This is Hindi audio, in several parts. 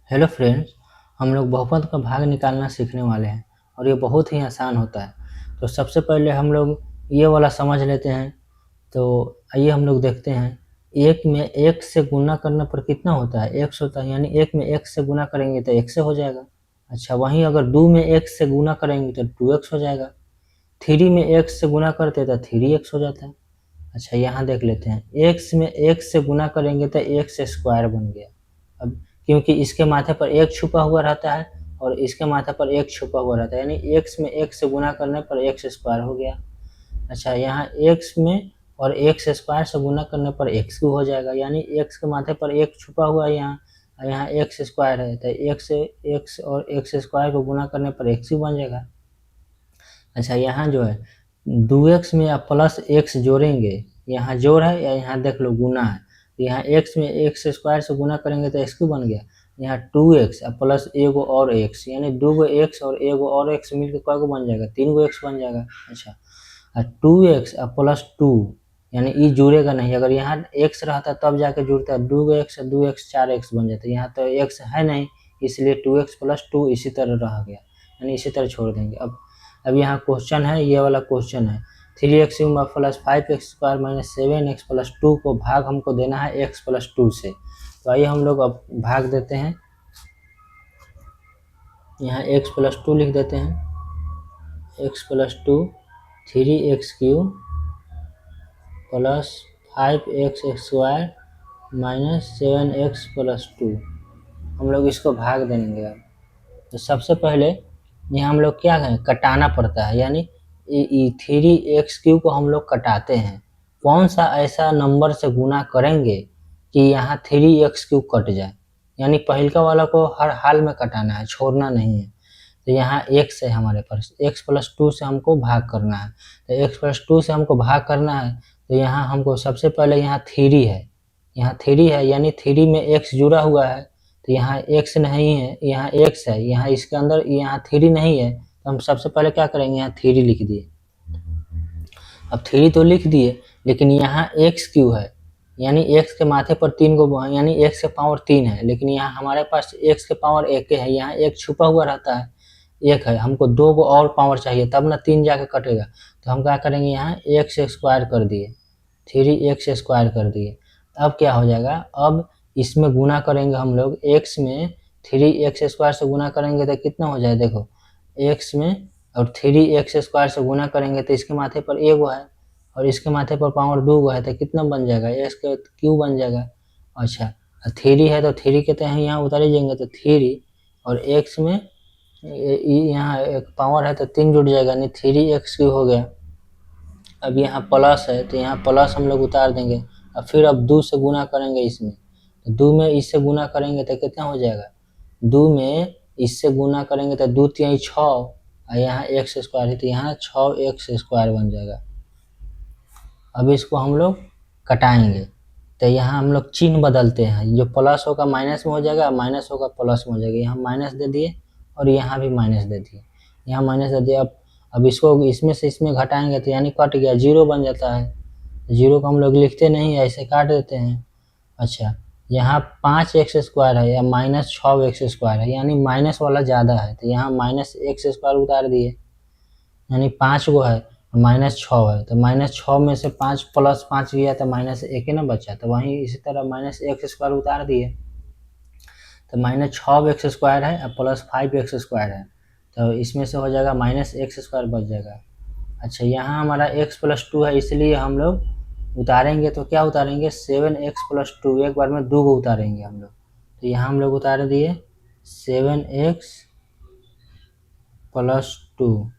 हेलो फ्रेंड्स, हम लोग बहुपद का भाग निकालना सीखने वाले हैं और ये बहुत ही आसान होता है। तो सबसे पहले हम लोग ये वाला समझ लेते हैं। तो आइए हम लोग देखते हैं। एक में एक से गुना करने पर कितना होता है? एक्स होता है, यानी एक में एक से गुना करेंगे तो एक से हो जाएगा। अच्छा, वहीं अगर दो में एक से गुना करेंगे तो 2x हो जाएगा। थ्री में एक से गुना करते तो 3x हो जाता है। अच्छा, यहाँ देख लेते हैं, एक्स में एक से गुना करेंगे तो एक्स स्क्वायर बन गया। अब क्योंकि इसके माथे पर एक छुपा हुआ रहता है और इसके माथे पर एक छुपा हुआ रहता है, यानी एक्स में एक से गुना करने पर एक्स स्क्वायर हो गया। अच्छा, यहाँ एक्स में और एक्स स्क्वायर से गुना करने पर एक्स क्यूब हो जाएगा, यानी एक्स के माथे पर एक छुपा हुआ है यहाँ एक्स स्क्वायर है, तो एक्स और एक्स स्क्वायर को गुना करने पर एक्स क्यूब बन जाएगा। अच्छा, यहाँ जो है 2x में आप प्लस एक्स जोड़ेंगे, यहाँ जोड़ है या यहाँ देख लो गुना है, तो यहाँ x में एक्स स्क्वायर से गुना करेंगे तो एक्स क्यूब बन गया। यहाँ 2x प्लस एगो और x, यानी 2गो x और एगो और x मिलकर कै गो बन जाएगा? 3गो x बन जाएगा। अच्छा, 2x प्लस 2, यानी ये जुड़ेगा नहीं, अगर यहाँ x रहता तब जाके जुड़ता है। 2x 2x 4x बन जाता है, यहाँ तो x है नहीं, इसलिए 2x प्लस 2 इसी तरह रह गया, यानी इसी तरह छोड़ देंगे। अब यहाँ क्वेश्चन है, ये वाला क्वेश्चन है 3x plus 5x square minus 7x plus 2 को भाग हमको देना है x प्लस 2 से। तो आइए हम लोग अब भाग देते हैं। यहाँ x प्लस 2 लिख देते हैं, x plus 2 3x cube plus 5x square minus 7x plus 2, हम लोग इसको भाग देंगे। अब तो सबसे पहले यहाँ हम लोग क्या करें, कटाना पड़ता है, यानी 3x क्यूब को हम लोग कटाते हैं। कौन सा ऐसा नंबर से गुना करेंगे कि यहाँ 3x क्यूब कट जाए, यानी पहिलका वाला को हर हाल में कटाना है, छोड़ना नहीं है। तो यहाँ x है हमारे पास, x प्लस 2 से हमको भाग करना है। तो x प्लस 2 से हमको भाग करना है, तो यहाँ हमको सबसे पहले यहाँ 3 है, यहाँ 3 है, यानी 3 में x जुड़ा हुआ है, तो यहाँ x नहीं है, यहाँ x है, यहाँ इसके अंदर यहाँ 3 नहीं है, तो हम सबसे पहले क्या करेंगे, यहाँ 3 लिख दिए। अब 3 तो लिख दिए, लेकिन यहाँ x क्यों है, यानी x के माथे पर 3 को, यानी x के पावर 3 है, लेकिन यहाँ हमारे पास x के पावर 1 है, यहाँ एक छुपा हुआ रहता है, एक है, हमको 2 को और पावर चाहिए तब ना 3 जाके कटेगा। तो हम क्या करेंगे, यहाँ x स्क्वायर कर दिए, 3x स्क्वायर कर दिए। अब क्या हो जाएगा, अब इसमें गुना करेंगे हम लोग, x में 3x स्क्वायर से गुना करेंगे तो कितना हो जाए, देखो x में और 3x स्क्वायर से गुना करेंगे तो इसके माथे पर एगो है और इसके माथे पर पावर 2 है, तो कितना बन जाएगा, x का क्यूब बन जाएगा। अच्छा, 3 है तो 3 के तो यहाँ उतारे जाएंगे, तो 3 और x में यहाँ एक पावर है तो 3 जुड़ जाएगा, यानी 3x क्यूब हो गया। अब यहाँ प्लस है तो यहाँ प्लस हम लोग उतार देंगे, और फिर अब 2 से गुना करेंगे इसमें, तो 2 में इससे गुना करेंगे तो कितना हो जाएगा, 2 में इससे गुना करेंगे तो 2 3 6, और यहाँ एक्स स्क्वायर है तो यहाँ 6x स्क्वायर बन जाएगा। अब इसको हम लोग कटाएंगे, तो यहाँ हम लोग चिन्ह बदलते हैं, जो प्लस होगा माइनस में हो जाएगा, माइनस होगा प्लस में हो जाएगा। यहाँ माइनस दे दिए और यहाँ भी माइनस दे दिए, यहाँ माइनस दे दिया। अब इसको इसमें से इसमें घटाएंगे तो यानी कट गया, 0 बन जाता है। 0 को हम लोग लिखते नहीं है, ऐसे काट देते हैं। अच्छा, यहाँ 5x स्क्वायर है या माइनस 6x स्क्वायर है, यानी माइनस वाला ज़्यादा है, तो यहाँ माइनस x स्क्वायर उतार दिए, यानी 5 गो है माइनस 6 है, तो माइनस 6 में से 5 प्लस 5 गया तो माइनस 1 ना बचा, तो वहीं इसी तरह माइनस x स्क्वायर उतार दिए, तो माइनस 6x स्क्वायर है और प्लस 5x स्क्वायर है, तो इसमें से हो जाएगा माइनस x स्क्वायर बच जाएगा। अच्छा, यहाँ हमारा x प्लस 2 है, इसलिए हम लोग उतारेंगे तो क्या उतारेंगे, 7x प्लस 2, एक बार में 2 को उतारेंगे हम लोग, तो यहाँ हम लोग उतार दिए 7x प्लस 2,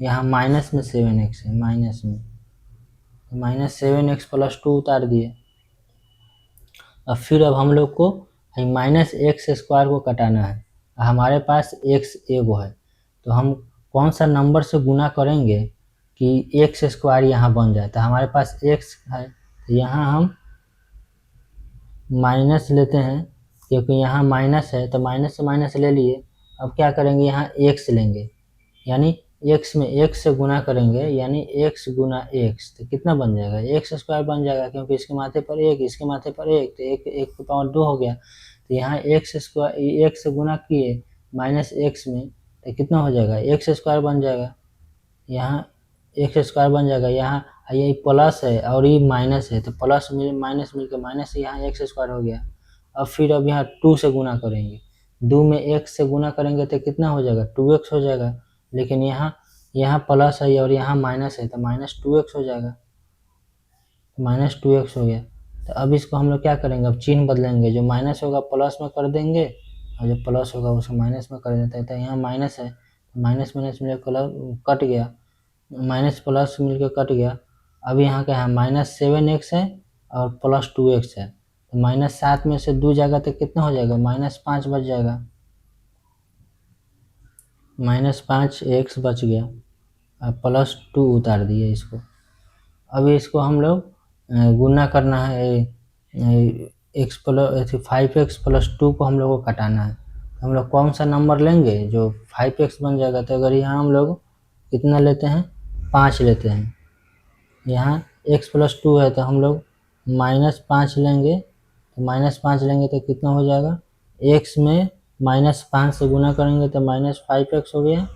यहाँ माइनस में 7x है, माइनस में, तो माइनस 7x प्लस 2 उतार दिए। अब फिर अब हम लोग को माइनस x स्क्वायर को कटाना है, हमारे पास x एगो है, तो हम कौन सा नंबर से गुना करेंगे कि x स्क्वायर यहाँ बन जाए, तो हमारे पास x है, तो यहाँ हम माइनस लेते हैं, क्योंकि यहाँ माइनस है तो माइनस से माइनस ले लिए। अब क्या करेंगे, यहाँ x लेंगे, यानी x में x से गुना करेंगे, यानी x गुना x, तो कितना बन जाएगा, x स्क्वायर बन जाएगा, क्योंकि इसके माथे पर 1, इसके माथे पर 1, तो 1 की पावर 2 हो गया, तो तो यहाँ एक्स स्क्वायर एक्स से गुना किए माइनस एक्स में तो कितना हो जाएगा, एक्स स्क्वायर बन जाएगा। यहाँ एक्स स्क्वायर बन जाएगा, यहाँ ये प्लस है और ये माइनस है, तो प्लस माइनस मिलकर माइनस, यहाँ एक्स स्क्वायर हो गया। अब यहाँ 2 से गुना करेंगे, 2 में एक्स से गुना करेंगे तो कितना हो जाएगा, 2x हो जाएगा। लेकिन यहाँ प्लस है और यहाँ माइनस है तो माइनस 2x हो जाएगा, माइनस 2x हो गया। तो अब इसको हम लोग क्या करेंगे, अब चिन्ह बदलेंगे, जो माइनस होगा प्लस में कर देंगे और जो प्लस होगा उसको माइनस में कर देते हैं। तो यहाँ माइनस है, माइनस माइनस मिलकर कट गया, माइनस प्लस मिलकर कट गया। अब यहाँ क्या है, माइनस 7x है और प्लस 2x है, तो माइनस 7 में से 2 जाएगा तो कितना हो जाएगा, माइनस 5 बच जाएगा, माइनस 5x बच गया। अब प्लस 2 उतार दिए इसको। अब इसको हम लोग गुना करना है, एक्स प्लस 5x प्लस 2 को हम लोग को कटाना है। हम लोग कौन सा नंबर लेंगे, जो 5x बन जाएगा। तो अगर यहाँ हम लोग कितना लेते हैं, 5 लेते हैं, यहाँ x प्लस 2 है तो हम लोग माइनस 5 लेंगे, तो माइनस 5 लेंगे तो कितना हो जाएगा, x में माइनस 5 से गुना करेंगे तो माइनस 5x हो गया,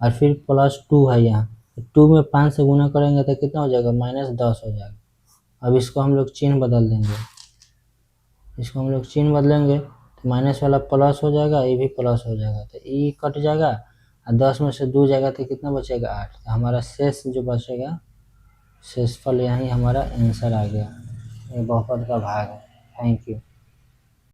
और फिर प्लस 2 है यहाँ, 2 में 5 से गुना करेंगे तो कितना हो जाएगा, माइनस 10 हो जाएगा। अब इसको हम लोग चिन्ह बदल देंगे, इसको हम लोग चिन्ह बदलेंगे तो माइनस वाला प्लस हो जाएगा, ये भी प्लस हो जाएगा, तो ये कट जाएगा और 10 में से 2 जाएगा तो कितना बचेगा, 8। तो हमारा शेष जो बचेगा, शेषफल यहीं हमारा आंसर आ गया, ये बहुपद का भाग है। Thank you.